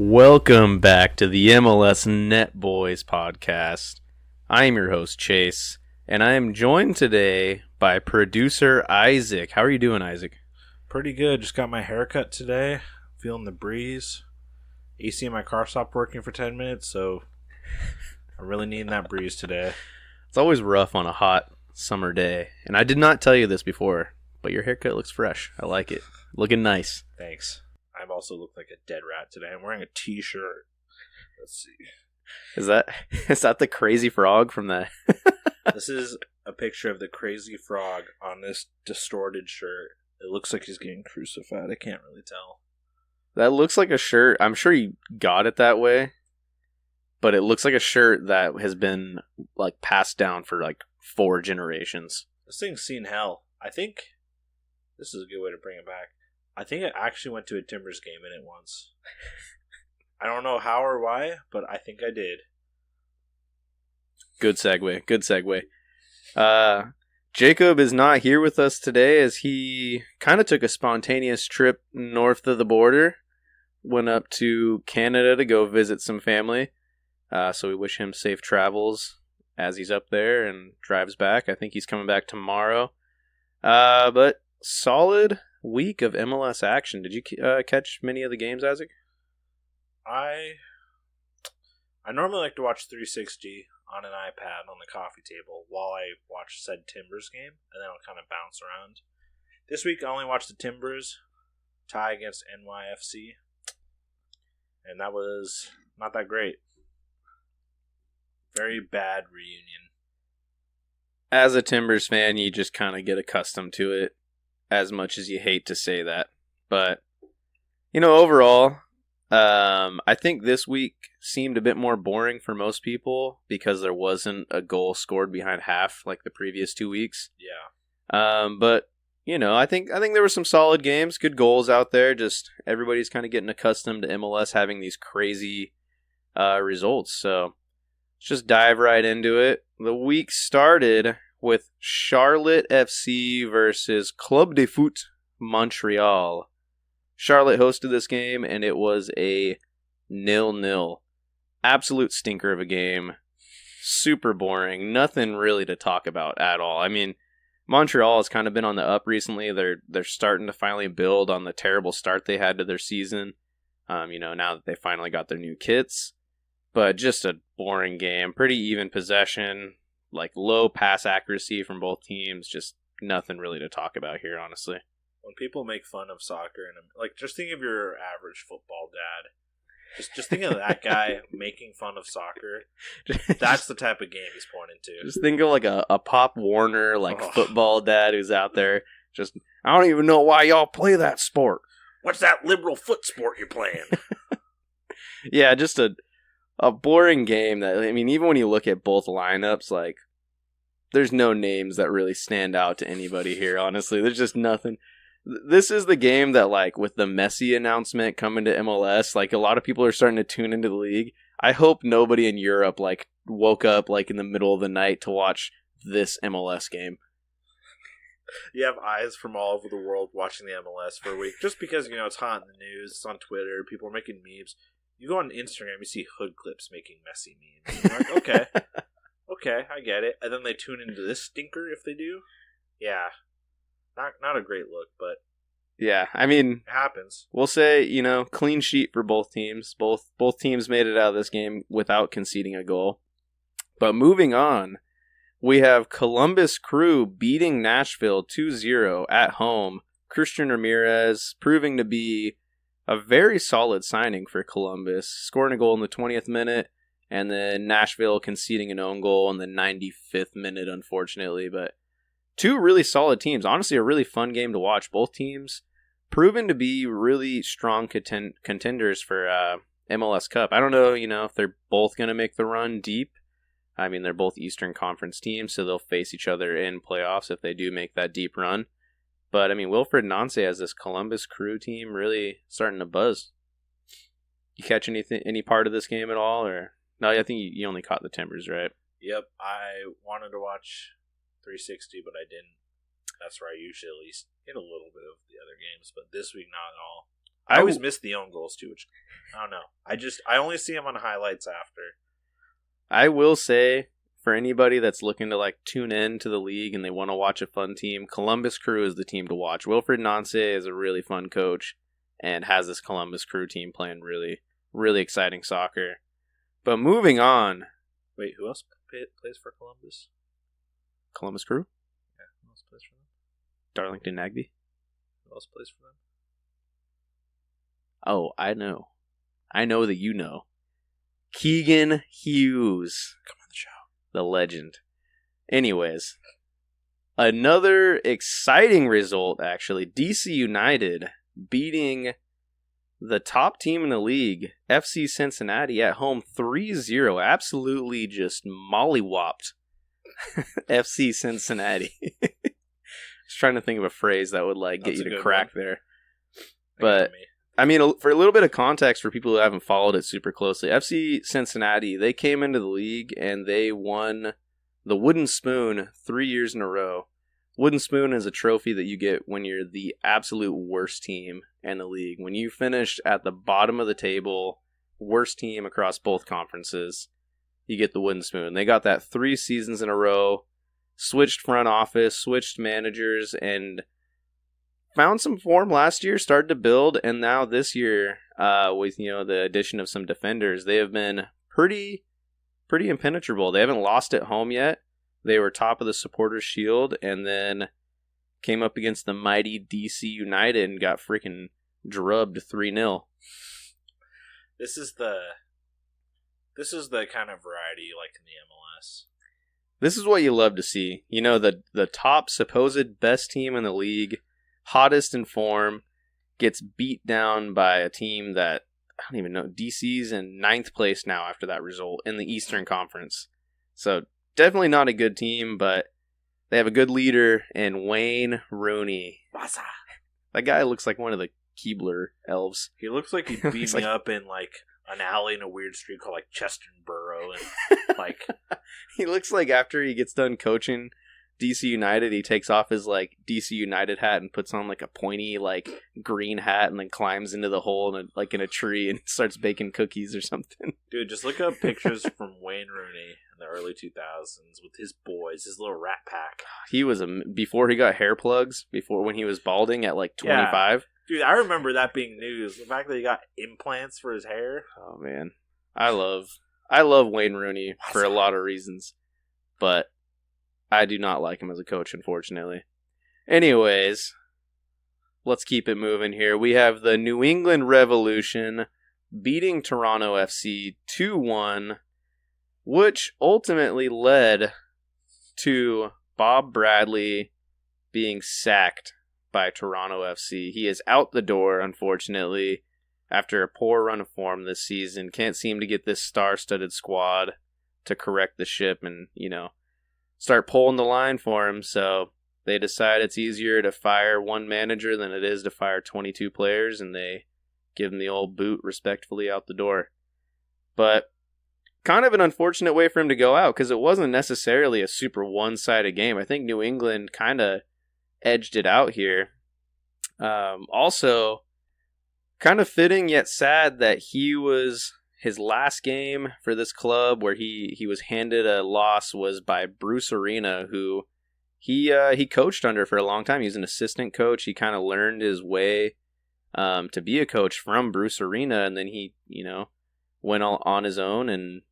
Welcome back to the MLS Net Boys podcast. I am your host, Chase, and I am joined today by producer Isaac. How are you doing, Isaac? Pretty good. Just got my haircut today. Feeling the breeze. AC in my car stopped working for 10 minutes, so I'm really needing that breeze today. It's always rough on a hot summer day, and I did not tell you this before, but your haircut looks fresh. I like it. Looking nice. Thanks. I also look like a dead rat today. I'm wearing a t-shirt. Let's see. Is that the crazy frog from the... This is a picture of the crazy frog on this distorted shirt. It looks like he's getting crucified. I can't really tell. That looks like a shirt. I'm sure you got it that way, but it looks like a shirt that has been like passed down for like 4 generations. This thing's seen hell. I think this is a good way to bring it back. I think I actually went to a Timbers game in it once. I don't know how or why, but I think I did. Good segue. Jacob is not here with us today as he kind of took a spontaneous trip north of the border. Went up to Canada to go visit some family. So we wish him safe travels as he's up there and drives back. I think he's coming back tomorrow. But solid week of MLS action. Did you catch many of the games, Isaac? I normally like to watch 360 on an iPad on the coffee table while I watch said Timbers game, and then I'll kind of bounce around. This week I only watched the Timbers tie against NYFC, and that was not that great. Very bad reunion. As a Timbers fan, you just kind of get accustomed to it, as much as you hate to say that. But, overall, I think this week seemed a bit more boring for most people because there wasn't a goal scored behind half like the previous 2 weeks. Yeah. But, I think there were some solid games, good goals out there. Just everybody's kind of getting accustomed to MLS having these crazy results. So let's just dive right into it. The week started with Charlotte FC versus Club de Foot Montreal. Charlotte hosted this game, and it was a 0-0. Absolute stinker of a game. Super boring. Nothing really to talk about at all. I mean, Montreal has kind of been on the up recently. They're starting to finally build on the terrible start they had to their season. Now that they finally got their new kits. But just a boring game. Pretty even possession. Like low pass accuracy from both teams. Just nothing really to talk about here, honestly. When people make fun of soccer, and just think of your average football dad. Just think of that guy making fun of soccer. That's the type of game he's pointing to. Just think of like a Pop Warner football dad who's out there. Just, I don't even know why y'all play that sport. What's that liberal foot sport you're playing? Yeah, just a boring game that, I mean, even when you look at both lineups, like, there's no names that really stand out to anybody here, honestly. There's just nothing. This is the game that, like, with the Messi announcement coming to MLS, like, a lot of people are starting to tune into the league. I hope nobody in Europe, like, woke up, like, in the middle of the night to watch this MLS game. You have eyes from all over the world watching the MLS for a week, just because, it's hot in the news, it's on Twitter, people are making memes. You go on Instagram, you see hood clips making Messi memes. You're like, okay, I get it. And then they tune into this stinker if they do. Yeah, not a great look, but yeah, I mean, it happens. We'll say, clean sheet for both teams. Both teams made it out of this game without conceding a goal. But moving on, we have Columbus Crew beating Nashville 2-0 at home. Christian Ramirez proving to be a very solid signing for Columbus, scoring a goal in the 20th minute, and then Nashville conceding an own goal in the 95th minute, unfortunately. But 2 really solid teams. Honestly, a really fun game to watch. Both teams proven to be really strong contenders for MLS Cup. I don't know, if they're both going to make the run deep. I mean, they're both Eastern Conference teams, so they'll face each other in playoffs if they do make that deep run. But, I mean, Wilfred Nance has this Columbus Crew team really starting to buzz. You catch any part of this game at all? Or no, I think you only caught the Timbers, right? Yep, I wanted to watch 360, but I didn't. That's where I usually at least get a little bit of the other games, but this week not at all. I always miss the own goals too, which I don't know. I only see them on highlights after. I will say, for anybody that's looking to like tune in to the league and they want to watch a fun team, Columbus Crew is the team to watch. Wilfred Nance is a really fun coach and has this Columbus Crew team playing really, really exciting soccer. But moving on. Wait, who else plays for Columbus? Columbus Crew? Yeah, who else plays for them? Darlington Nagby. Who else plays for them? Oh, I know. I know that you know. Keegan Hughes. Come on the show. The legend. Anyways, another exciting result, actually. DC United beating the top team in the league, FC Cincinnati, at home 3-0. Absolutely just mollywhopped FC Cincinnati. Just trying to think of a phrase that would like get you to crack there. But I mean, for a little bit of context for people who haven't followed it super closely, FC Cincinnati, they came into the league and they won the Wooden Spoon 3 years in a row. Wooden Spoon is a trophy that you get when you're the absolute worst team in the league. When you finished at the bottom of the table, worst team across both conferences, you get the Wooden Spoon. They got that 3 seasons in a row, switched front office, switched managers, and found some form last year, started to build, and now this year, with the addition of some defenders, they have been pretty impenetrable. They haven't lost at home yet. They were top of the Supporters' Shield, and then came up against the mighty DC United and got freaking drubbed 3-0. This is the kind of variety you like in the MLS. This is what you love to see. The top supposed best team in the league, hottest in form, gets beat down by a team that, I don't even know, DC's in 9th place now after that result in the Eastern Conference. So definitely not a good team, but they have a good leader in Wayne Rooney. Wasa. That guy looks like one of the Keebler elves. He looks like he'd beat me up in like an alley in a weird street called like Chestertonboro, and like he looks like after he gets done coaching DC United, he takes off his like DC United hat and puts on like a pointy like green hat and then climbs into the hole in a tree and starts baking cookies or something. Dude, just look up pictures from Wayne Rooney in the early 2000s with his boys, his little rat pack. He was before he got hair plugs, before when he was balding at like 25. Yeah. Dude, I remember that being news. The fact that he got implants for his hair. Oh man, I love Wayne Rooney for a lot of reasons, but I do not like him as a coach, unfortunately. Anyways, let's keep it moving here. We have the New England Revolution beating Toronto FC 2-1, which ultimately led to Bob Bradley being sacked by Toronto FC. He is out the door, unfortunately, after a poor run of form this season. Can't seem to get this star-studded squad to correct the ship and, start pulling the line for him. So they decide it's easier to fire one manager than it is to fire 22 players, and they give him the old boot respectfully out the door. But kind of an unfortunate way for him to go out, because it wasn't necessarily a super one-sided game. I think New England kind of edged it out here. Also, kind of fitting yet sad that his last game for this club where he was handed a loss was by Bruce Arena, who he coached under for a long time. He was an assistant coach. He kind of learned his way to be a coach from Bruce Arena, and then he went on his own and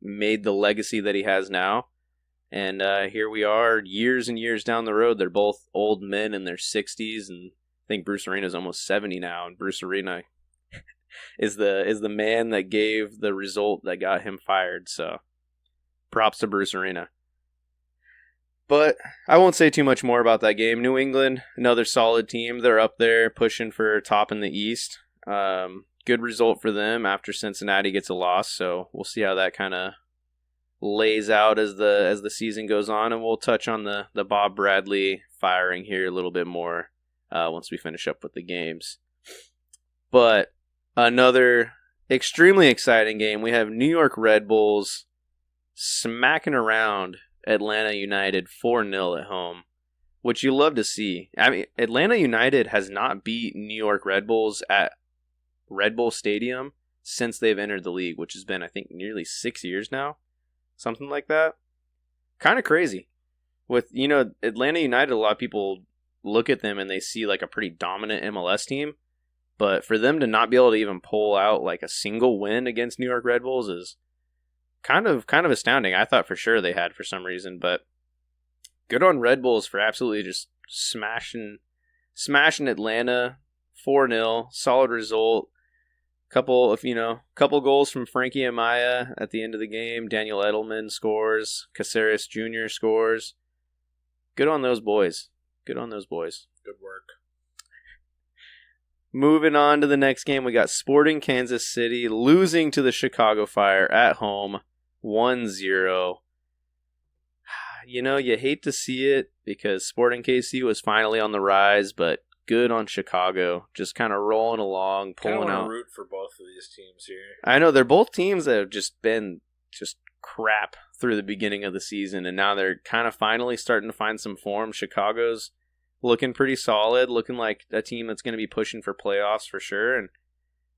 made the legacy that he has now. And here we are, years and years down the road. They're both old men in their 60s, and I think Bruce Arena is almost 70 now, and Bruce Arena is the man that gave the result that got him fired. So props to Bruce Arena. But I won't say too much more about that game. New England, another solid team. They're up there pushing for top in the East. Good result for them after Cincinnati gets a loss. So we'll see how that kind of lays out as the season goes on, and we'll touch on the Bob Bradley firing here a little bit more once we finish up with the games. But another extremely exciting game. We have New York Red Bulls smacking around Atlanta United 4-0 at home, which you love to see. I mean, Atlanta United has not beat New York Red Bulls at Red Bull Stadium since they've entered the league, which has been, I think, nearly 6 years now. Something like that. Kind of crazy. With, Atlanta United, a lot of people look at them and they see like a pretty dominant MLS team. But for them to not be able to even pull out like a single win against New York Red Bulls is kind of astounding. I thought for sure they had for some reason, but good on Red Bulls for absolutely just smashing Atlanta 4-0. Solid result. Couple goals from Frankie Amaya at the end of the game. Daniel Edelman scores. Caceres Jr. scores. Good on those boys. Good work. Moving on to the next game, we got Sporting Kansas City losing to the Chicago Fire at home 1-0. You hate to see it because Sporting KC was finally on the rise, but good on Chicago. Just kind of rolling along, pulling out. Root for both of these teams here. I know, they're both teams that have just been just crap through the beginning of the season, and now they're kind of finally starting to find some form. Chicago's looking pretty solid, looking like a team that's going to be pushing for playoffs for sure. And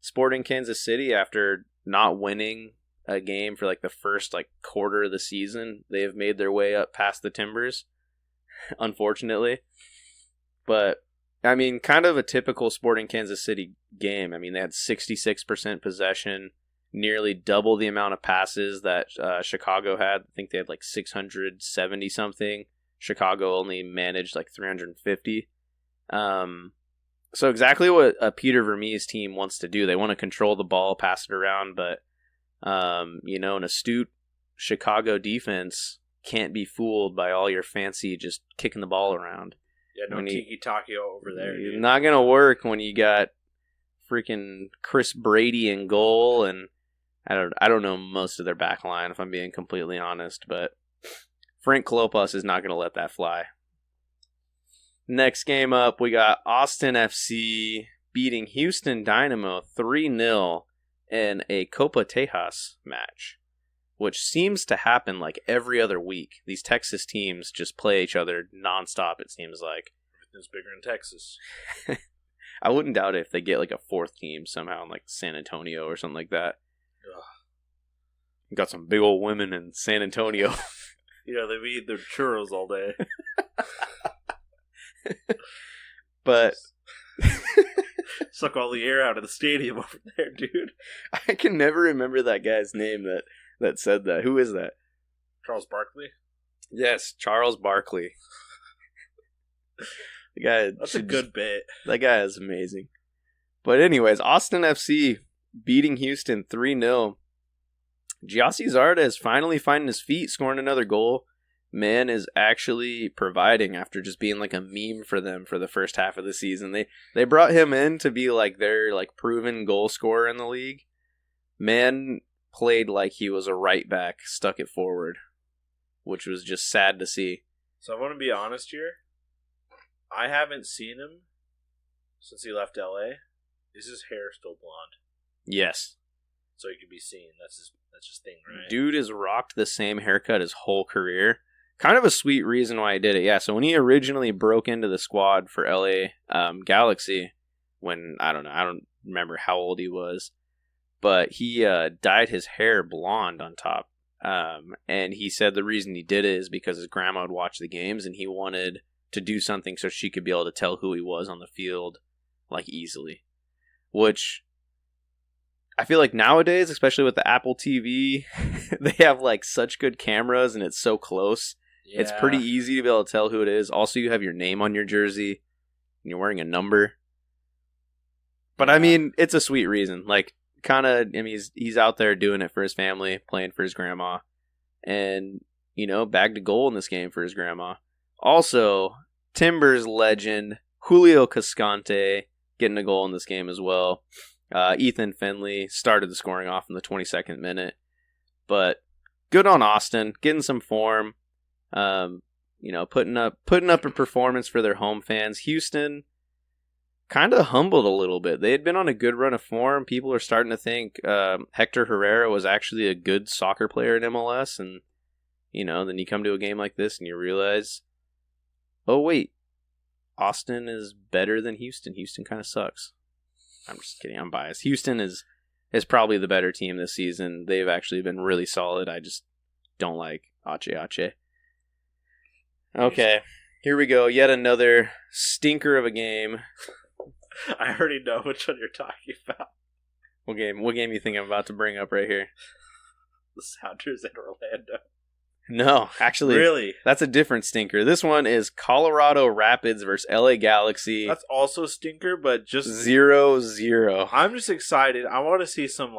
Sporting Kansas City, after not winning a game for like the first like quarter of the season, they have made their way up past the Timbers, unfortunately. But I mean, kind of a typical Sporting Kansas City game. I mean, they had 66% possession, nearly double the amount of passes that Chicago had. I think they had like 670 something. Chicago only managed like 350. So exactly what a Peter Vermees team wants to do. They want to control the ball, pass it around, but an astute Chicago defense can't be fooled by all your fancy just kicking the ball around. Yeah, no tiki-taki over there. Dude. Not going to work when you got freaking Chris Brady in goal, and I don't know most of their back line, if I'm being completely honest, but Frank Klopas is not going to let that fly. Next game up, we got Austin FC beating Houston Dynamo 3-0 in a Copa Tejas match, which seems to happen like every other week. These Texas teams just play each other nonstop, it seems like. Everything's bigger in Texas. I wouldn't doubt it if they get like a fourth team somehow in like San Antonio or something like that. Ugh. Got some big old women in San Antonio. They eat their churros all day. But suck all the air out of the stadium over there, dude. I can never remember that guy's name that said that. Who is that? Charles Barkley? Yes, Charles Barkley. The guy. That's a good bit. That guy is amazing. But anyways, Austin FC beating Houston 3-0. Giassi Zarda is finally finding his feet, scoring another goal. Man is actually providing after just being like a meme for them for the first half of the season. They brought him in to be like their like proven goal scorer in the league. Man played like he was a right back, stuck it forward, which was just sad to see. So I want to be honest here. I haven't seen him since he left LA. Is his hair still blonde? Yes. So he can be seen. That's his thing, right? Dude has rocked the same haircut his whole career. Kind of a sweet reason why he did it. Yeah, so when he originally broke into the squad for LA Galaxy, when, I don't remember how old he was, but he dyed his hair blonde on top. And he said the reason he did it is because his grandma would watch the games and he wanted to do something so she could be able to tell who he was on the field, like, easily. Which I feel like nowadays, especially with the Apple TV, they have like such good cameras and it's so close. Yeah. It's pretty easy to be able to tell who it is. Also, you have your name on your jersey and you're wearing a number. But I mean, it's a sweet reason. Like, kind of, I mean, he's out there doing it for his family, playing for his grandma, and, bagged a goal in this game for his grandma. Also, Timbers legend Julio Cascante getting a goal in this game as well. Ethan Finley started the scoring off in the 22nd minute. But good on Austin, getting some form. Putting up a performance for their home fans. Houston kind of humbled a little bit. They had been on a good run of form. People are starting to think Hector Herrera was actually a good soccer player in MLS. And, then you come to a game like this and you realize, oh, wait, Austin is better than Houston. Houston kind of sucks. I'm just kidding. I'm biased. Houston is probably the better team this season. They've actually been really solid. I just don't like Ache. Okay, here we go. Yet another stinker of a game. I already know which one you're talking about. What game you think I'm about to bring up right here? The Sounders in Orlando. No, actually, really, that's a different stinker. This one is Colorado Rapids versus LA Galaxy. That's also a stinker, but just 0-0. I'm just excited. I want to see some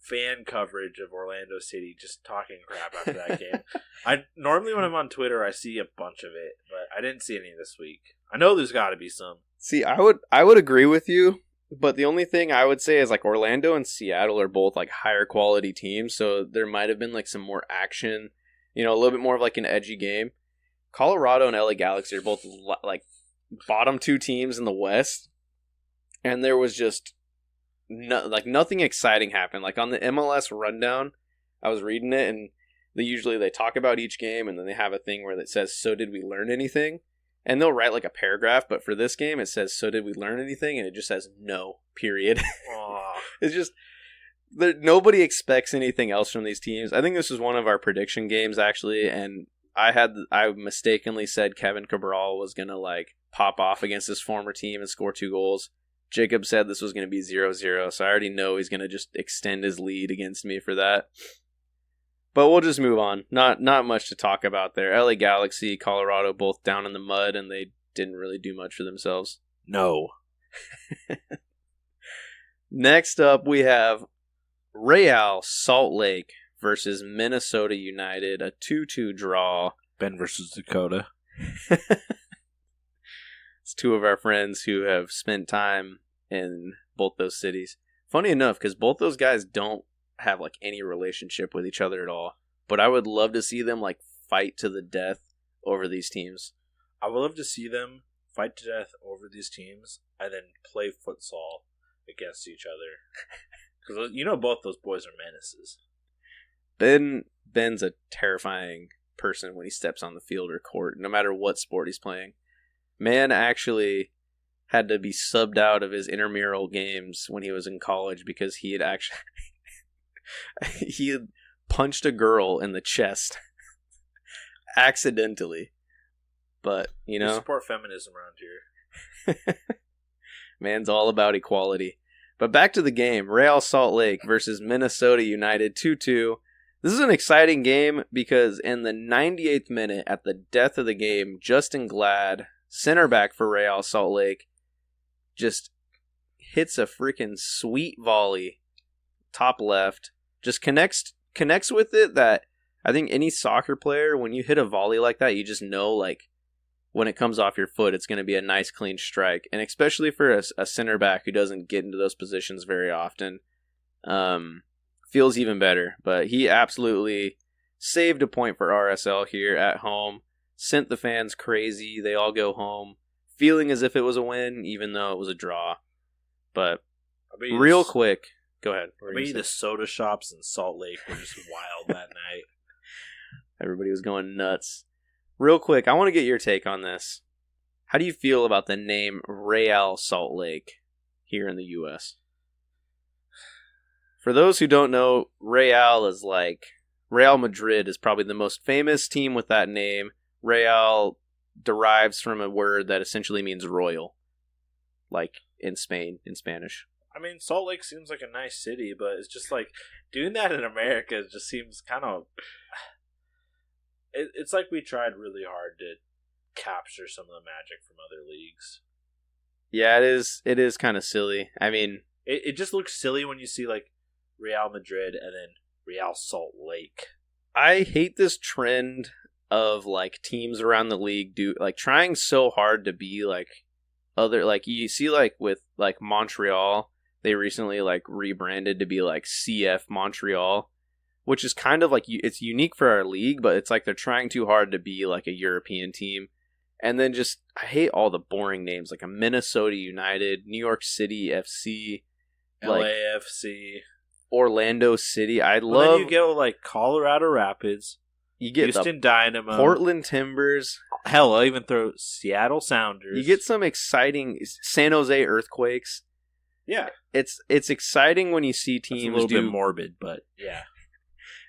fan coverage of Orlando City just talking crap after that game. I normally when I'm on Twitter, I see a bunch of it, but I didn't see any this week. I know there's got to be some. See, I would agree with you, but the only thing I would say is Orlando and Seattle are both higher quality teams, so there might have been some more action. A little bit more of an edgy game. Colorado and LA Galaxy are both bottom two teams in the West, and there was just nothing exciting happened. On the MLS rundown, I was reading it, and they talk about each game, and then they have a thing where it says, "So did we learn anything?" And they'll write a paragraph, but for this game, it says, "So did we learn anything?" And it just says, "No." Period. It's just. Nobody expects anything else from these teams. I think this was one of our prediction games, actually, and I mistakenly said Kevin Cabral was going to, pop off against his former team and score 2 goals. Jacob said this was going to be 0-0, so I already know he's going to just extend his lead against me for that. But we'll just move on. Not much to talk about there. LA Galaxy, Colorado, both down in the mud, and they didn't really do much for themselves. No. Next up, we have Real Salt Lake versus Minnesota United, a 2-2 draw. Ben versus Dakota. It's 2 of our friends who have spent time in both those cities. Funny enough, because both those guys don't have any relationship with each other at all. But I would love to see them fight to the death over these teams. I would love to see them fight to death over these teams and then play futsal against each other. Because both those boys are menaces. Ben's a terrifying person when he steps on the field or court, no matter what sport he's playing. Man actually had to be subbed out of his intramural games when he was in college because he had punched a girl in the chest accidentally. But, We support feminism around here. Man's all about equality. But back to the game, Real Salt Lake versus Minnesota United, 2-2. This is an exciting game because in the 98th minute, at the death of the game, Justin Glad, center back for Real Salt Lake, just hits a freaking sweet volley, top left, just connects with it that I think any soccer player, when you hit a volley like that, you just know, when it comes off your foot, it's going to be a nice, clean strike. And especially for a center back who doesn't get into those positions very often, feels even better. But he absolutely saved a point for RSL here at home. Sent the fans crazy. They all go home feeling as if it was a win, even though it was a draw. But real quick, go ahead. Maybe the soda shops in Salt Lake were just wild that night. Everybody was going nuts. Real quick, I want to get your take on this. How do you feel about the name Real Salt Lake here in the U.S.? For those who don't know, Real is Real Madrid is probably the most famous team with that name. Real derives from a word that essentially means royal, in Spain, in Spanish. I mean, Salt Lake seems like a nice city, but it's just doing that in America just seems kind of... It's like we tried really hard to capture some of the magic from other leagues. Yeah, it is kind of silly. I mean... It just looks silly when you see, Real Madrid and then Real Salt Lake. I hate this trend of, teams around the league trying so hard to be, other... you see, with, Montreal, they recently, rebranded to be, CF Montreal. Which is kind of it's unique for our league, but it's they're trying too hard to be a European team. And then I hate all the boring names, a Minnesota United, New York City FC, LAFC, Orlando City. Then you get Colorado Rapids, you get Houston Dynamo, Portland Timbers. Hell, I'll even throw Seattle Sounders. You get some exciting San Jose Earthquakes. Yeah. It's exciting when you see teams That's a little bit morbid, but yeah.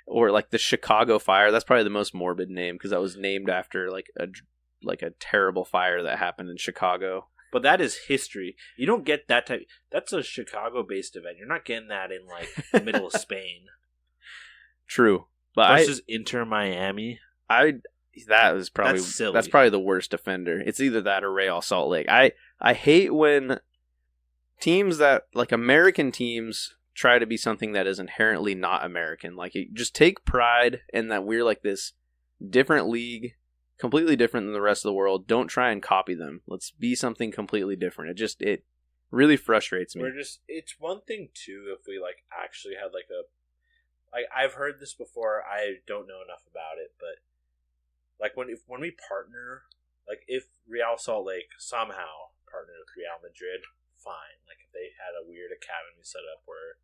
Or like the Chicago Fire. That's probably the most morbid name because that was named after like a terrible fire that happened in Chicago. But that is history. You don't get that type. That's a Chicago-based event. You're not getting that in like the middle of Spain. True, but versus Inter Miami. That's probably the worst offender. It's either that or Real Salt Lake. I hate when teams that like American teams try to be something that is inherently not American. Like, just take pride in that we're like this different league, completely different than the rest of the world. Don't try and copy them. Let's be something completely different. It really frustrates me. It's one thing too if we like actually had like I've heard this before. I don't know enough about it, but like when we partner, like if Real Salt Lake somehow partnered with Real Madrid, fine. Like if they had a weird academy set up where,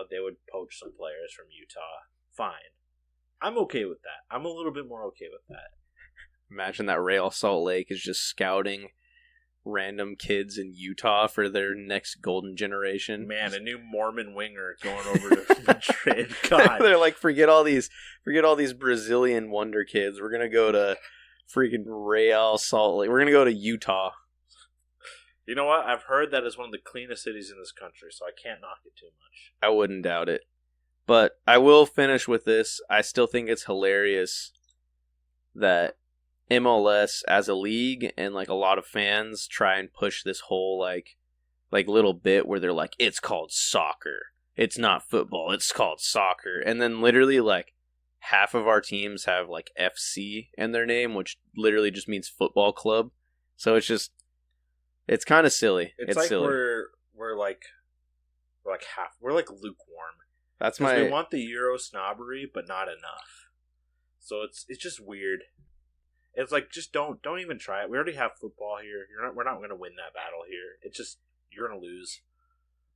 they would poach some players from Utah, fine. I'm okay with that. I'm a little bit more okay with that. Imagine that Real Salt Lake is just scouting random kids in Utah for their next golden generation. Man, a new Mormon winger going over to Madrid. God. They're like, forget all these Brazilian wonder kids. We're gonna go to freaking Real Salt Lake. We're gonna go to Utah. You know what? I've heard that is one of the cleanest cities in this country, so I can't knock it too much. I wouldn't doubt it. But I will finish with this. I still think it's hilarious that MLS as a league and like a lot of fans try and push this whole like little bit where they're like, it's called soccer. It's not football. It's called soccer. And then literally like half of our teams have like FC in their name, which literally just means football club. So it's kind of silly. It's like silly. we're like lukewarm. That's we want the Euro snobbery, but not enough. So it's just weird. It's like, just don't even try it. We already have football here. We're not going to win that battle here. It's just, you're going to lose.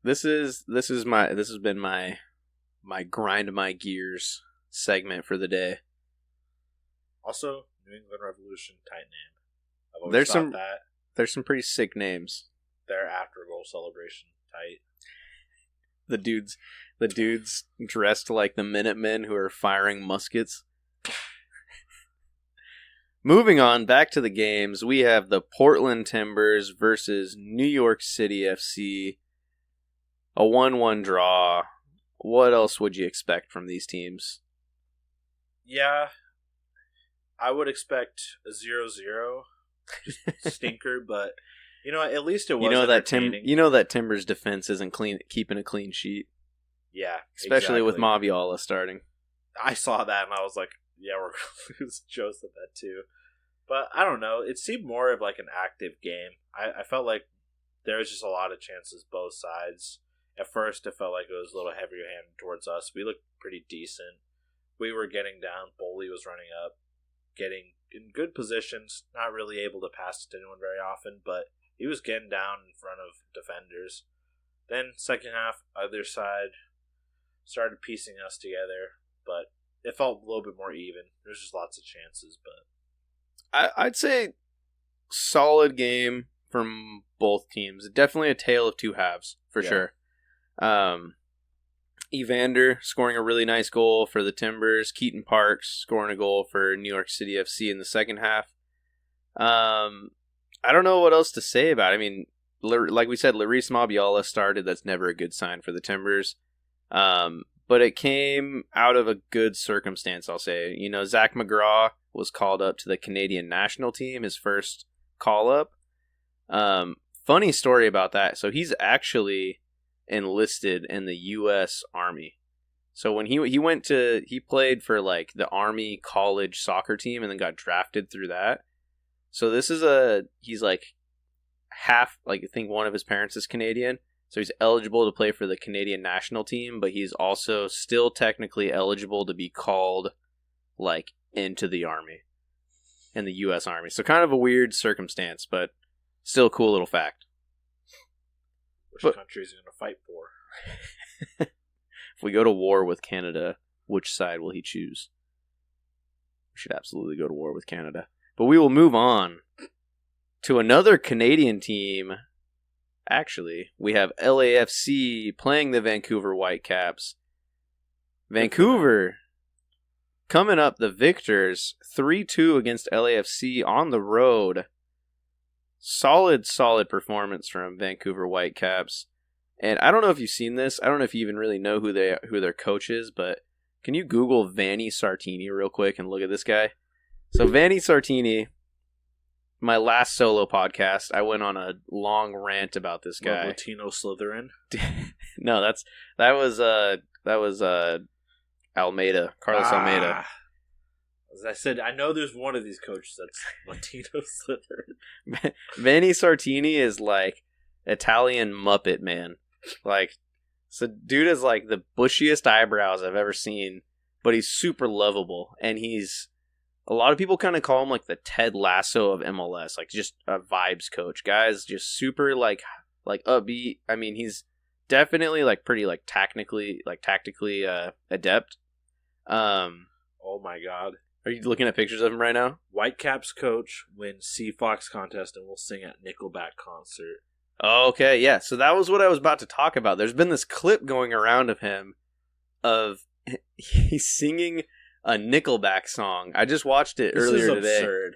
This has been my grind my gears segment for the day. Also, New England Revolution, tight name. I've always thought that. There's some pretty sick names. Their after goal celebration, tight. The dudes dressed like the Minutemen who are firing muskets. Moving on, back to the games, we have the Portland Timbers versus New York City FC. A 1-1 draw. What else would you expect from these teams? Yeah, I would expect a 0-0. Just stinker, but at least it was entertaining. That Timbers defense isn't keeping a clean sheet. Yeah, especially with Maviola starting. I saw that and I was like, yeah, we're gonna lose. Joe said that too, but I don't know. It seemed more of like an active game. I felt like there was just a lot of chances both sides. At first, it felt like it was a little heavier handed towards us. We looked pretty decent. We were getting down. Boley was running up, getting in good positions, not really able to pass it to anyone very often, but he was getting down in front of defenders. Then second half, other side started piecing us together, but it felt a little bit more even. There's just lots of chances, but I'd say solid game from both teams. Definitely a tale of two halves for sure. Evander scoring a really nice goal for the Timbers. Keaton Parks scoring a goal for New York City FC in the second half. I don't know what else to say about it. I mean, like we said, Larice Mabiola started. That's never a good sign for the Timbers. But it came out of a good circumstance, I'll say. Zach McGraw was called up to the Canadian national team, his first call-up. Funny story about that. So he's actually enlisted in the U.S. Army. So when he played for like the Army college soccer team and then got drafted through that. So he's like half, like I think one of his parents is Canadian. So he's eligible to play for the Canadian national team, but he's also still technically eligible to be called like into the Army, in the U.S. Army. So kind of a weird circumstance, but still a cool little fact. Which country is he going to fight for? If we go to war with Canada, which side will he choose? We should absolutely go to war with Canada. But we will move on to another Canadian team actually, we have LAFC playing the Vancouver Whitecaps. Vancouver coming up the victors, 3-2 against LAFC on the road. Solid performance from Vancouver Whitecaps. And I don't know if you've seen this. I don't know if you even really know who their coach is, but can you Google Vanni Sartini real quick and look at this guy? So Vanni Sartini, my last solo podcast, I went on a long rant about this guy. Latino Slytherin? No, that was Almeida, Carlos Almeida. As I said, I know there's one of these coaches that's Latino Slytherin. Vanni Sartini is like Italian Muppet Man. Like, so dude is like the bushiest eyebrows I've ever seen, but he's super lovable, and a lot of people kind of call him like the Ted Lasso of MLS, like just a vibes coach. Guys, just super like upbeat. I mean, he's definitely like pretty like tactically adept. Oh my god. Are you looking at pictures of him right now? Whitecaps coach wins Sea Fox contest and will sing at Nickelback concert. Oh, okay, yeah. So that was what I was about to talk about. There's been this clip going around of him of he's singing a Nickelback song. I just watched it earlier today. Absurd.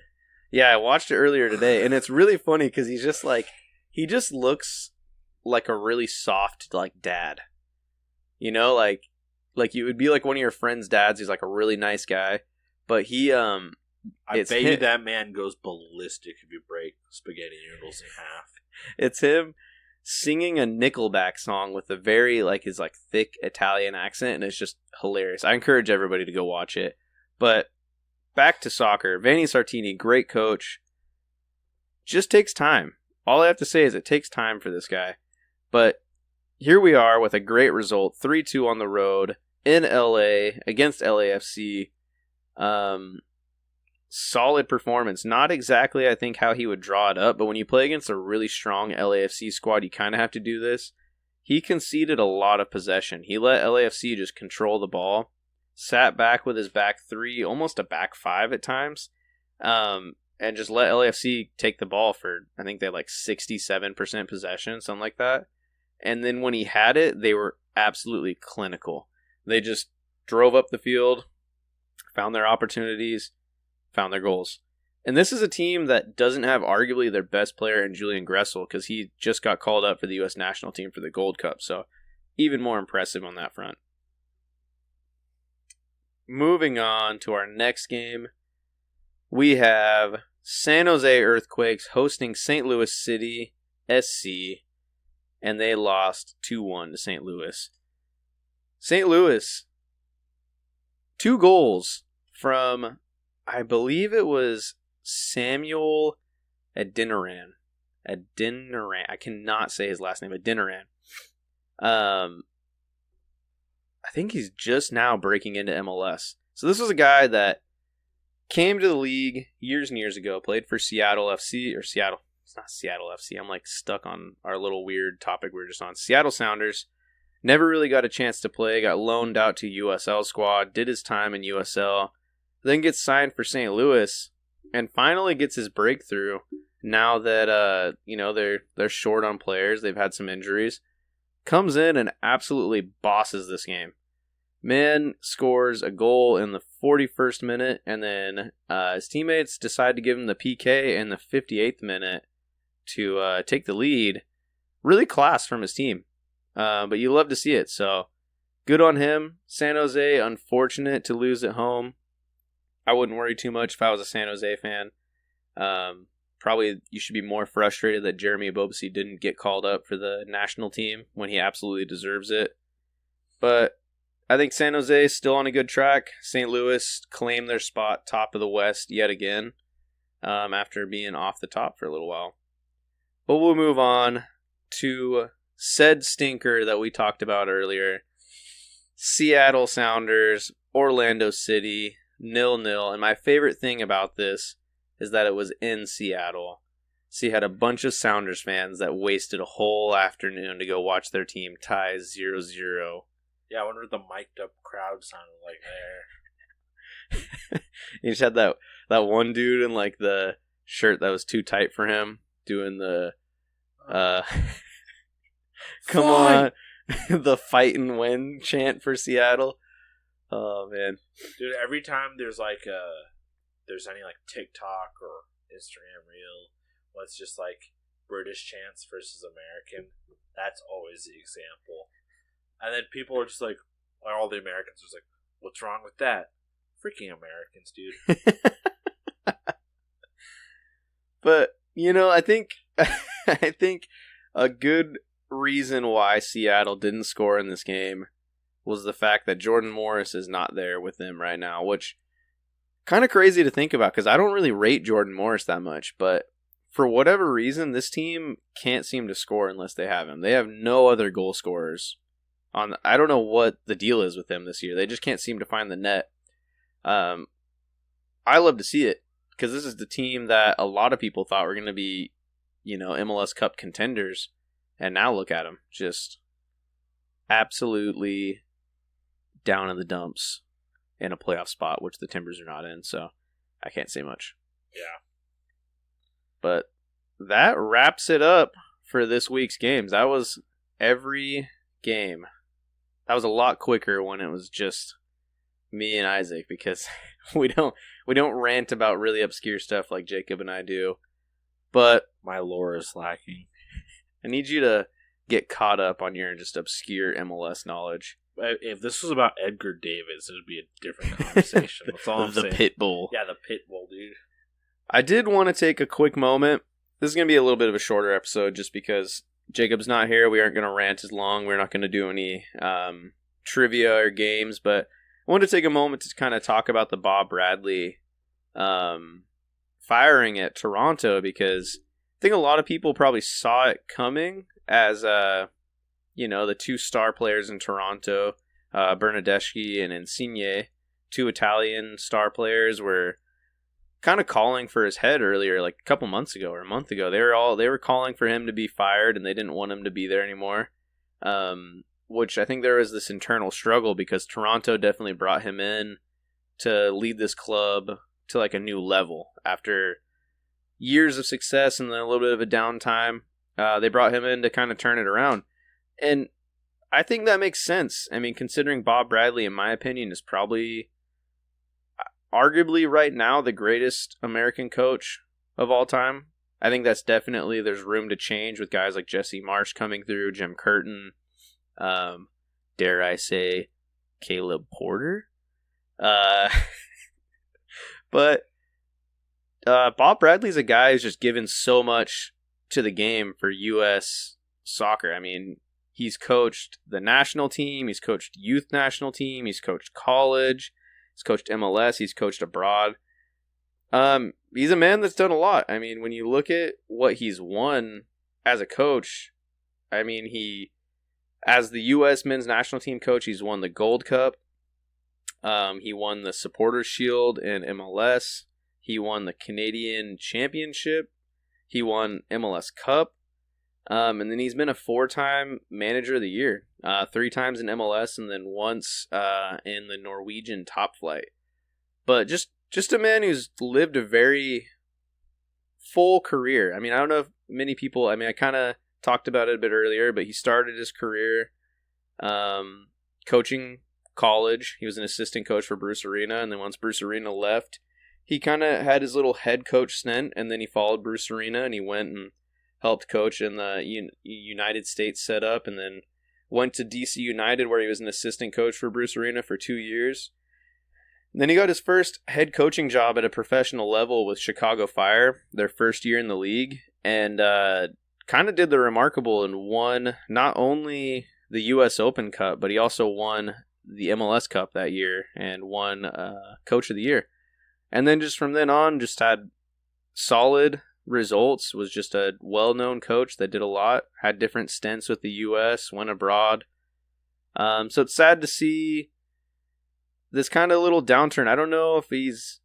Yeah, I watched it earlier today, and it's really funny because he's just like, he just looks like a really soft like dad. You know, like you would be like one of your friend's dads. He's like a really nice guy, but he I bet you that man goes ballistic if you break spaghetti noodles in half. It's him singing a Nickelback song with a very his thick Italian accent, and it's just hilarious. I encourage everybody to go watch it. But back to soccer. Vanni Sartini, great coach. Just takes time. All I have to say is it takes time for this guy. But here we are with a great result, 3-2 on the road in LA against LAFC. Solid performance. Not exactly, I think, how he would draw it up, but when you play against a really strong LAFC squad, you kind of have to do this. He conceded a lot of possession. He let LAFC just control the ball, sat back with his back three, almost a back five at times, and just let LAFC take the ball for, I think they had 67% possession, something like that. And then when he had it, they were absolutely clinical. They just drove up the field, found their opportunities, found their goals. And this is a team that doesn't have arguably their best player in Julian Gressel, because he just got called up for the U.S. national team for the Gold Cup. So even more impressive on that front. Moving on to our next game, we have San Jose Earthquakes hosting St. Louis City SC, and they lost 2-1 to St. Louis. St. Louis, 2 goals from, I believe it was Samuel Adeniran. I cannot say his last name. Adeniran. I think he's just now breaking into MLS. So this was a guy that came to the league years and years ago, played for Seattle FC, or Seattle. It's not Seattle FC. I'm stuck on our little weird topic we were just on. Seattle Sounders. Never really got a chance to play. Got loaned out to USL squad. Did his time in USL. Then gets signed for St. Louis, and finally gets his breakthrough. Now that they're short on players, they've had some injuries. Comes in and absolutely bosses this game. Man scores a goal in the 41st minute, and then his teammates decide to give him the PK in the 58th minute to take the lead. Really class from his team, but you love to see it. So good on him. San Jose, unfortunate to lose at home. I wouldn't worry too much if I was a San Jose fan. Probably you should be more frustrated that Jeremy Ebobisse didn't get called up for the national team when he absolutely deserves it. But I think San Jose is still on a good track. St. Louis claimed their spot top of the West yet again after being off the top for a little while. But we'll move on to said stinker that we talked about earlier. Seattle Sounders, Orlando City, 0-0. And my favorite thing about this is that it was in Seattle. So you had a bunch of Sounders fans that wasted a whole afternoon to go watch their team tie 0-0. Yeah, I wonder what the mic'd up crowd sounded like there. You just had that one dude in the shirt that was too tight for him doing the Come on. The fight and win chant for Seattle. Oh, man. Dude, every time there's there's any TikTok or Instagram reel, what's just British chants versus American, that's always the example. And then people are just all the Americans are just what's wrong with that? Freaking Americans, dude. But, I think I think a good reason why Seattle didn't score in this game was the fact that Jordan Morris is not there with them right now, which kind of crazy to think about because I don't really rate Jordan Morris that much, but for whatever reason, this team can't seem to score unless they have him. They have no other goal scorers. I don't know what the deal is with them this year. They just can't seem to find the net. I love to see it because this is the team that a lot of people thought were going to be, MLS Cup contenders, and now look at them, just absolutely down in the dumps in a playoff spot, which the Timbers are not in. So I can't say much. Yeah. But that wraps it up for this week's games. That was every game. That was a lot quicker when it was just me and Isaac because we don't rant about really obscure stuff like Jacob and I do. But my lore is lacking. I need you to get caught up on your just obscure MLS knowledge. If this was about Edgar Davis, it would be a different conversation. That's all I'm saying. The Pit Bull. Yeah, the Pit Bull, dude. I did want to take a quick moment. This is going to be a little bit of a shorter episode just because Jacob's not here. We aren't going to rant as long. We're not going to do any trivia or games, but I wanted to take a moment to kind of talk about the Bob Bradley firing at Toronto because I think a lot of people probably saw it coming as, the two star players in Toronto, Bernardeschi and Insigne, two Italian star players were kind of calling for his head earlier, like a couple months ago or a month ago. They were calling for him to be fired, and they didn't want him to be there anymore. Which I think there was this internal struggle because Toronto definitely brought him in to lead this club to a new level after years of success and then a little bit of a downtime. They brought him in to kind of turn it around, and I think that makes sense. I mean, considering Bob Bradley, in my opinion, is probably arguably right now the greatest American coach of all time. I think that's definitely, there's room to change with guys like Jesse Marsh coming through, Jim Curtin, dare I say Caleb Porter. But Bob Bradley's a guy who's just given so much to the game for U.S. soccer. I mean, he's coached the national team, he's coached youth national team, he's coached college, he's coached MLS, he's coached abroad. He's a man that's done a lot. I mean, when you look at what he's won as a coach, I mean, as the U.S. men's national team coach, he's won the Gold Cup. He won the Supporters Shield in MLS. He won the Canadian Championship. He won MLS Cup. And then he's been a 4-time Manager of the Year. 3 times in MLS and then once in the Norwegian Top Flight. But just a man who's lived a very full career. I mean, I don't know if many people... I mean, I kind of talked about it a bit earlier, but he started his career coaching college. He was an assistant coach for Bruce Arena, and then once Bruce Arena left, he kind of had his little head coach stint, and then he followed Bruce Arena, and he went and helped coach in the United States setup, and then went to DC United, where he was an assistant coach for Bruce Arena for 2 years. And then he got his first head coaching job at a professional level with Chicago Fire, their first year in the league, and kind of did the remarkable and won not only the U.S. Open Cup, but he also won the MLS Cup that year and won Coach of the Year. And then just from then on, just had solid results, was just a well-known coach that did a lot, had different stints with the U.S., went abroad. So it's sad to see this kind of little downturn. I don't know if he's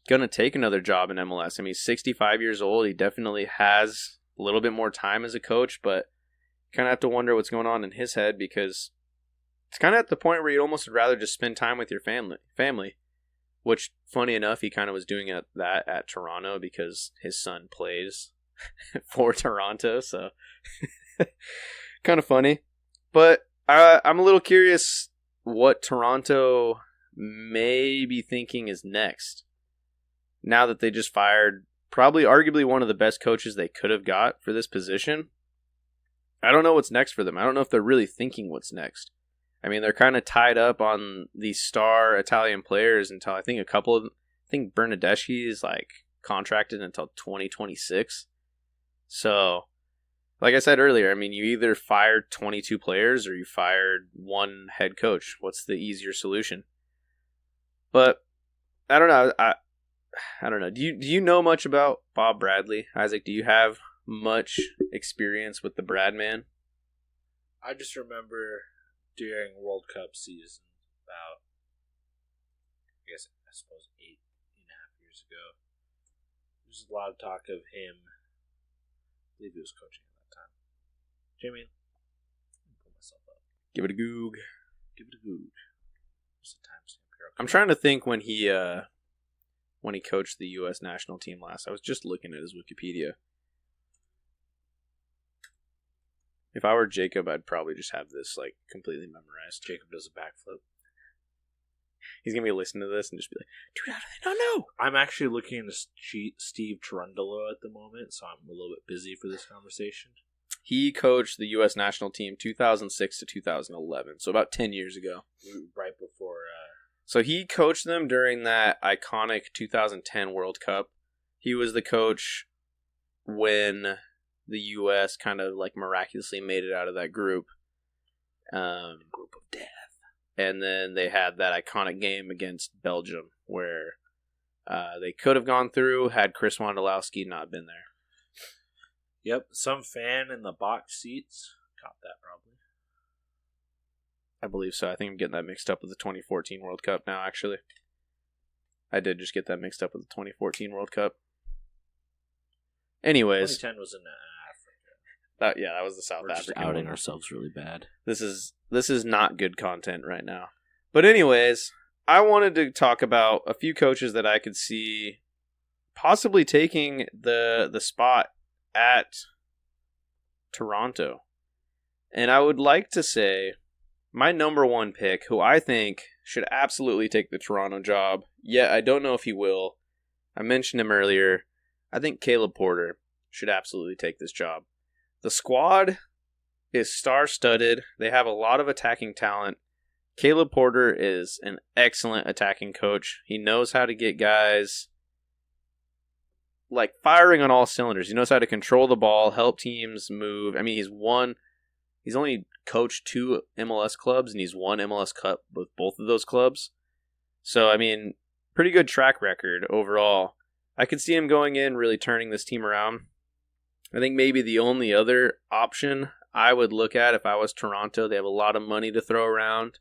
going to take another job in MLS. I mean, he's 65 years old. He definitely has a little bit more time as a coach, but kind of have to wonder what's going on in his head because it's kind of at the point where you'd almost rather just spend time with your family. Which, funny enough, he kind of was doing that at Toronto because his son plays for Toronto. So, kind of funny. But I'm a little curious what Toronto may be thinking is next. Now that they just fired probably arguably one of the best coaches they could have got for this position. I don't know what's next for them. I don't know if they're really thinking what's next. I mean, they're kind of tied up on these star Italian players until I think I think Bernardeschi is like contracted until 2026. So, like I said earlier, I mean, you either fired 22 players or you fired one head coach. What's the easier solution? But I don't know. I don't know. Do you know much about Bob Bradley? Isaac, do you have much experience with the Brad man? I just remember during World Cup season about, I suppose 8.5 years ago, there was a lot of talk of him. I believe he was coaching at that time. Jamie, let me pull myself up. Give it a goog. Give it a goog. What's the timestamp here? I'm trying to think when he coached the U.S. national team last. I was just looking at his Wikipedia. If I were Jacob, I'd probably just have this like completely memorized. Jacob does a backflip. He's going to be listening to this and just be like, dude, how do they not know? I'm actually looking into Steve Cherundolo at the moment, so I'm a little bit busy for this conversation. He coached the U.S. national team 2006 to 2011, so about 10 years ago. Right before... So he coached them during that iconic 2010 World Cup. He was the coach when the U.S. kind of like miraculously made it out of that group. Group of death. And then they had that iconic game against Belgium where they could have gone through had Chris Wondolowski not been there. Yep, some fan in the box seats caught that probably. I believe so. I think I'm getting that mixed up with the 2014 World Cup now, actually. I did just get that mixed up with the 2014 World Cup. Anyways. 2010 was in Africa. That was the South African one. We're outing ourselves really bad. This is not good content right now. But anyways, I wanted to talk about a few coaches that I could see possibly taking the spot at Toronto. And I would like to say my number one pick, who I think should absolutely take the Toronto job, yet I don't know if he will. I mentioned him earlier. I think Caleb Porter should absolutely take this job. The squad is star-studded. They have a lot of attacking talent. Caleb Porter is an excellent attacking coach. He knows how to get guys like firing on all cylinders. He knows how to control the ball, help teams move. I mean, he's only coached 2 MLS clubs, and he's won MLS Cup with both of those clubs. So, I mean, pretty good track record overall. I could see him going in, really turning this team around. I think maybe the only other option I would look at if I was Toronto, they have a lot of money to throw around.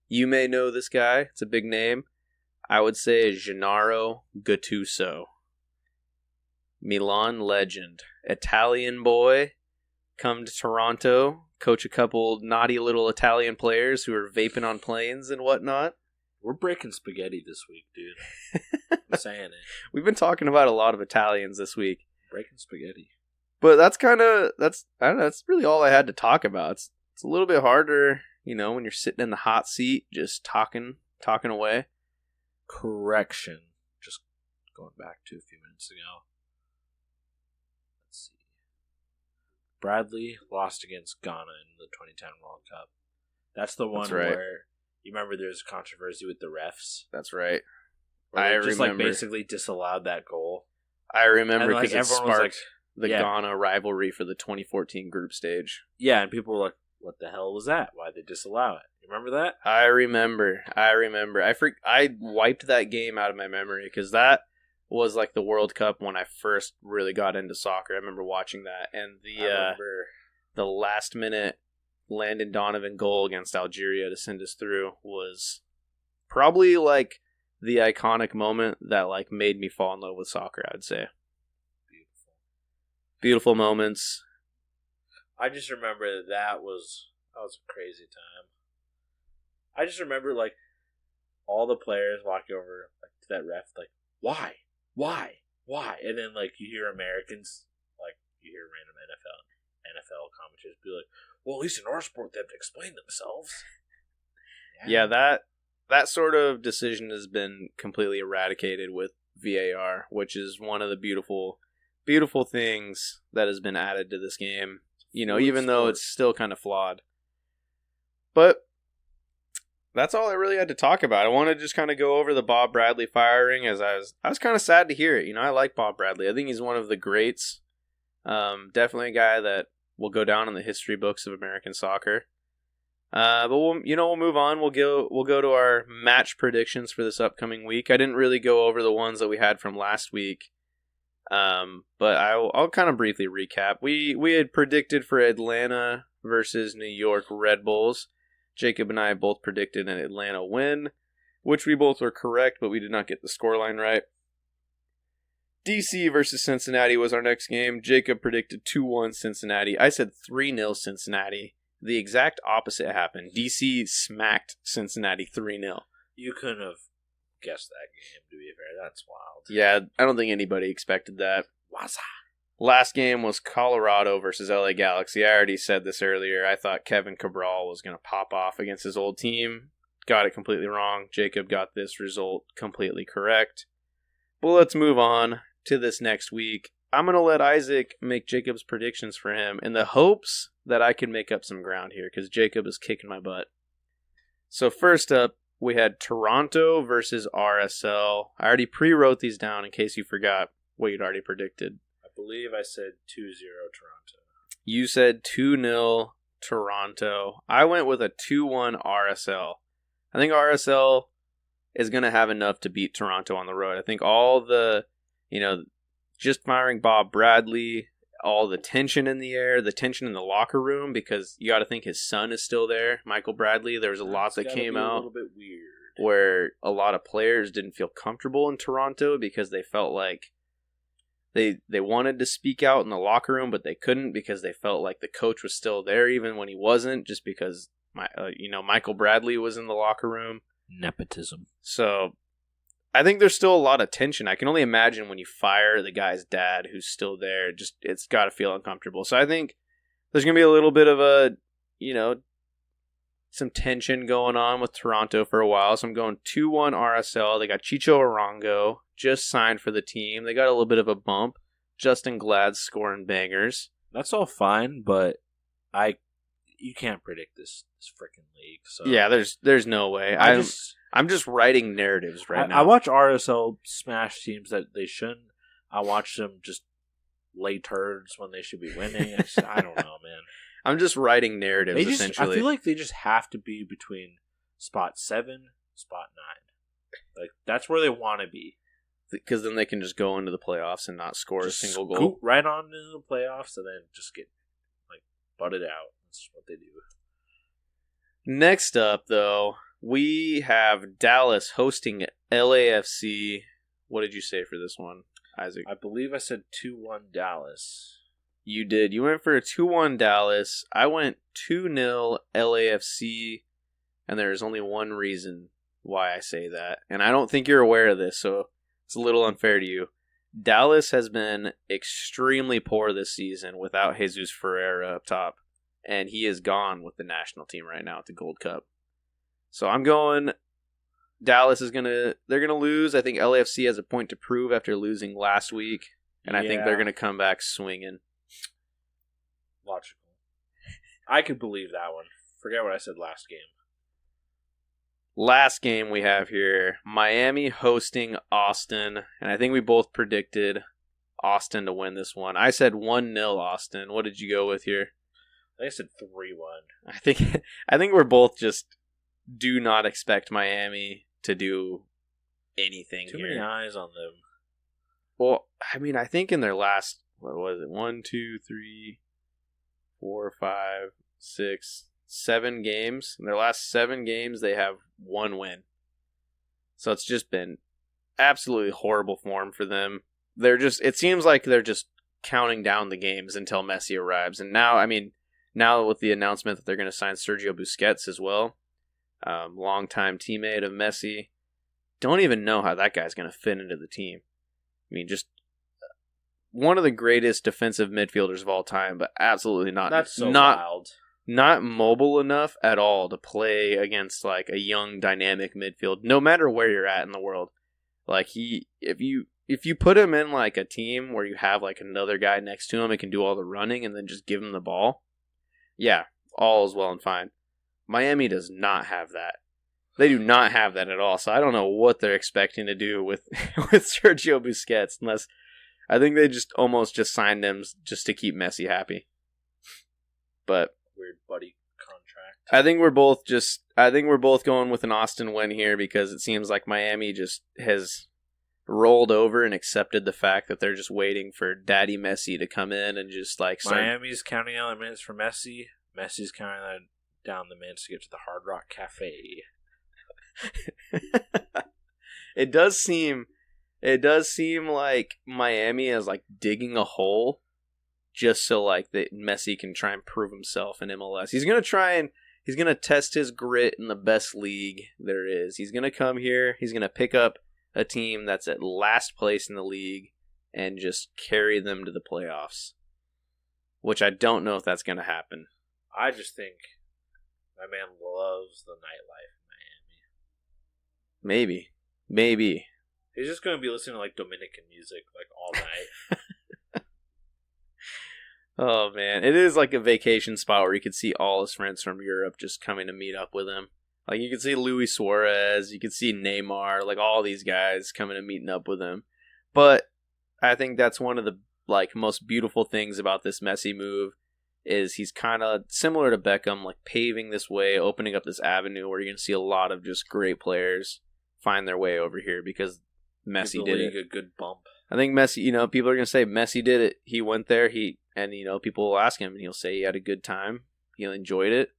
You may know this guy. It's a big name. I would say Gennaro Gattuso. Milan legend. Italian boy. Come to Toronto. Coach a couple naughty little Italian players who are vaping on planes and whatnot. We're breaking spaghetti this week, dude. I'm saying it. We've been talking about a lot of Italians this week. Breaking spaghetti. But that's really all I had to talk about. It's a little bit harder, when you're sitting in the hot seat, just talking away. Correction. Just going back to a few minutes ago. Let's see. Bradley lost against Ghana in the 2010 World Cup. That's the one where you remember there's a controversy with the refs. That's right. I just remember. Basically disallowed that goal. I remember because it sparked the Ghana Ghana rivalry for the 2014 group stage. Yeah, and people were like, what the hell was that? Why'd they disallow it? You remember that? I remember. I wiped that game out of my memory because that was like the World Cup when I first really got into soccer. I remember watching that. And the last minute Landon Donovan goal against Algeria to send us through was probably like the iconic moment that like made me fall in love with soccer, I'd say. Beautiful moments. I just remember that was a crazy time. I just remember like all the players walking over like to that ref like, why? And then like you hear Americans, like you hear random NFL commentators be like, well, at least in our sport, they have to explain themselves. Yeah, that sort of decision has been completely eradicated with VAR, which is one of the beautiful things that has been added to this game. You know, even though it's still kind of flawed. But that's all I really had to talk about. I want to just kind of go over the Bob Bradley firing, as I was kind of sad to hear it. You know, I like Bob Bradley. I think he's one of the greats. Definitely a guy that will go down in the history books of American soccer. But we'll move on. We'll go to our match predictions for this upcoming week. I didn't really go over the ones that we had from last week. But I'll kind of briefly recap. We had predicted for Atlanta versus New York Red Bulls. Jacob and I both predicted an Atlanta win, which we both were correct, but we did not get the scoreline right. DC versus Cincinnati was our next game. Jacob predicted 2-1 Cincinnati. I said 3-0 Cincinnati. The exact opposite happened. DC smacked Cincinnati 3-0. You couldn't have guessed that game, to be fair. That's wild. Yeah, I don't think anybody expected that. Waza. Last game was Colorado versus LA Galaxy. I already said this earlier. I thought Kevin Cabral was going to pop off against his old team. Got it completely wrong. Jacob got this result completely correct. Well, let's move on to this next week. I'm going to let Isaac make Jacob's predictions for him in the hopes that I can make up some ground here, because Jacob is kicking my butt. So first up, we had Toronto versus RSL. I already pre-wrote these down in case you forgot what you'd already predicted. I believe I said 2-0 Toronto. You said 2-0 Toronto. I went with a 2-1 RSL. I think RSL is going to have enough to beat Toronto on the road. I think all the, just firing Bob Bradley, all the tension in the air, the tension in the locker room, because you got to think his son is still there, Michael Bradley. There was a lot that came out a little bit weird, where a lot of players didn't feel comfortable in Toronto because they felt like they wanted to speak out in the locker room, but they couldn't because they felt like the coach was still there even when he wasn't, just because Michael Bradley was in the locker room. Nepotism. So I think there's still a lot of tension. I can only imagine when you fire the guy's dad who's still there, just it's got to feel uncomfortable. So I think there's going to be a little bit of a, some tension going on with Toronto for a while. So I'm going 2-1 RSL. They got Chicho Arango just signed for the team. They got a little bit of a bump. Justin Glad scoring bangers. That's all fine, but you can't predict this freaking league. So yeah, there's no way. I'm just writing narratives now. I watch RSL smash teams that they shouldn't. I watch them just lay turds when they should be winning. I don't know, man. I'm just writing narratives, essentially. I feel like they just have to be between spot 7, spot 9. Like, that's where they want to be. Because then they can just go into the playoffs and not score just a single goal. Scoot right on into the playoffs and then just get, butted out. That's what they do. Next up, though, we have Dallas hosting LAFC. What did you say for this one, Isaac? I believe I said 2-1 Dallas. You did. You went for a 2-1 Dallas. I went 2-0 LAFC, and there's only one reason why I say that. And I don't think you're aware of this, so it's a little unfair to you. Dallas has been extremely poor this season without Jesus Ferreira up top, and he is gone with the national team right now at the Gold Cup. So I'm going Dallas they're going to lose. I think LAFC has a point to prove after losing last week, and I think they're going to come back swinging. Logical. I could believe that one. Forget what I said last game. Last game we have here, Miami hosting Austin, and I think we both predicted Austin to win this one. I said 1-0 Austin. What did you go with here? I said 3-1. I think we're both just do not expect Miami to do anything Too here. many eyes on them. Well, I mean, I think in their last, what was it, 1, 2, 3, 4, 5, 6, 7 games. In their last 7 games, they have 1 win. So it's just been absolutely horrible form for them. It seems like they're just counting down the games until Messi arrives. And now with the announcement that they're going to sign Sergio Busquets as well, longtime teammate of Messi, don't even know how that guy's going to fit into the team. I mean, just one of the greatest defensive midfielders of all time, but absolutely not. That's so wild. not mobile enough at all to play against like a young dynamic midfield, no matter where you're at in the world. Like if you put him in like a team where you have like another guy next to him and can do all the running and then just give him the ball, yeah, all is well and fine. Miami does not have that. They do not have that at all. So I don't know what they're expecting to do with with Sergio Busquets, unless I think they just almost just signed him just to keep Messi happy. But weird buddy contract. I think we're both going with an Austin win here because it seems like Miami just has rolled over and accepted the fact that they're just waiting for Daddy Messi to come in and just like start. Miami's counting down the minutes for Messi. Messi's counting down the minutes to get to the Hard Rock Cafe. It does seem like Miami is like digging a hole just so like that Messi can try and prove himself in MLS. He's gonna test his grit in the best league there is. He's gonna come here. He's gonna pick up a team that's at last place in the league and just carry them to the playoffs. Which I don't know if that's gonna happen. I just think my man loves the nightlife in Miami. Maybe. He's just gonna be listening to like Dominican music like all night. Oh, man. It is like a vacation spot where you could see all his friends from Europe just coming to meet up with him. Like, you could see Luis Suarez, you could see Neymar, like, all these guys coming and meeting up with him. But I think that's one of the, like, most beautiful things about this Messi move is he's kind of similar to Beckham, like, paving this way, opening up this avenue where you're going to see a lot of just great players find their way over here because Messi did it. A good bump. I think Messi, people are going to say Messi did it. He went there, and people will ask him, and he'll say he had a good time. He enjoyed it.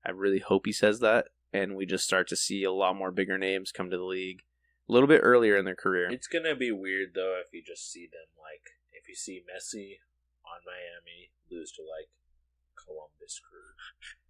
I really hope he says that, and we just start to see a lot more bigger names come to the league a little bit earlier in their career. It's going to be weird, though, if you just see them, like, if you see Messi on Miami lose to, like, Columbus Crew.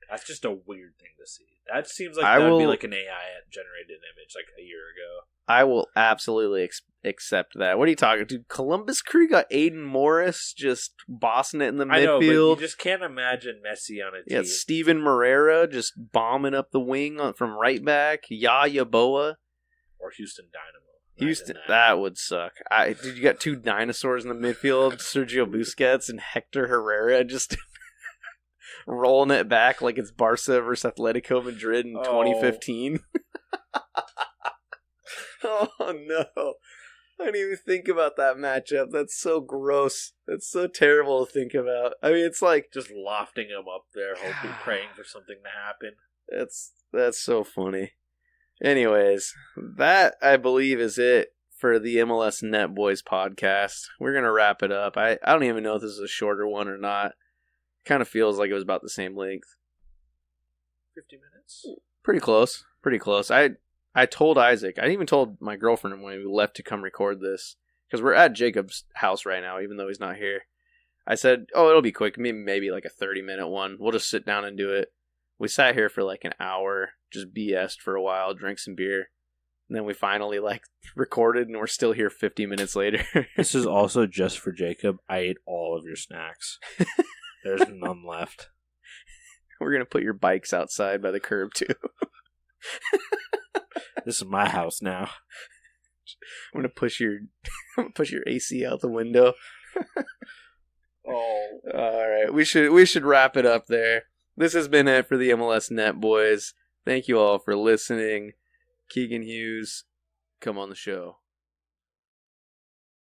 That's just a weird thing to see. That seems like that would be like an AI-generated image, like, a year ago. I will absolutely accept that. What are you talking, dude? Columbus Crew got Aiden Morris just bossing it in the midfield. I know, but you just can't imagine Messi on a team. Yeah, Steven Moreira just bombing up the wing from right back. Yaya Boa. Or Houston Dynamo. Houston, that would suck. Dude, you got two dinosaurs in the midfield, Sergio Busquets and Hector Herrera just rolling it back like it's Barca versus Atletico Madrid in 2015. Oh, no. I didn't even think about that matchup. That's so gross. That's so terrible to think about. I mean, it's like just lofting him up there, hoping, praying for something to happen. That's so funny. Anyways, that, I believe, is it for the MLS Net Boys podcast. We're going to wrap it up. I don't even know if this is a shorter one or not. Kind of feels like it was about the same length. 50 minutes? Pretty close. I told Isaac, I even told my girlfriend when we left to come record this, because we're at Jacob's house right now, even though he's not here. I said, it'll be quick, maybe like a 30-minute one. We'll just sit down and do it. We sat here for like an hour, just BS'd for a while, drank some beer, and then we finally like recorded, and we're still here 50 minutes later. This is also just for Jacob. I ate all of your snacks. There's none left. We're going to put your bikes outside by the curb, too. This is my house now. I'm gonna push your AC out the window. Oh, all right. We should wrap it up there. This has been it for the MLS Net Boys. Thank you all for listening. Keegan Hughes, come on the show.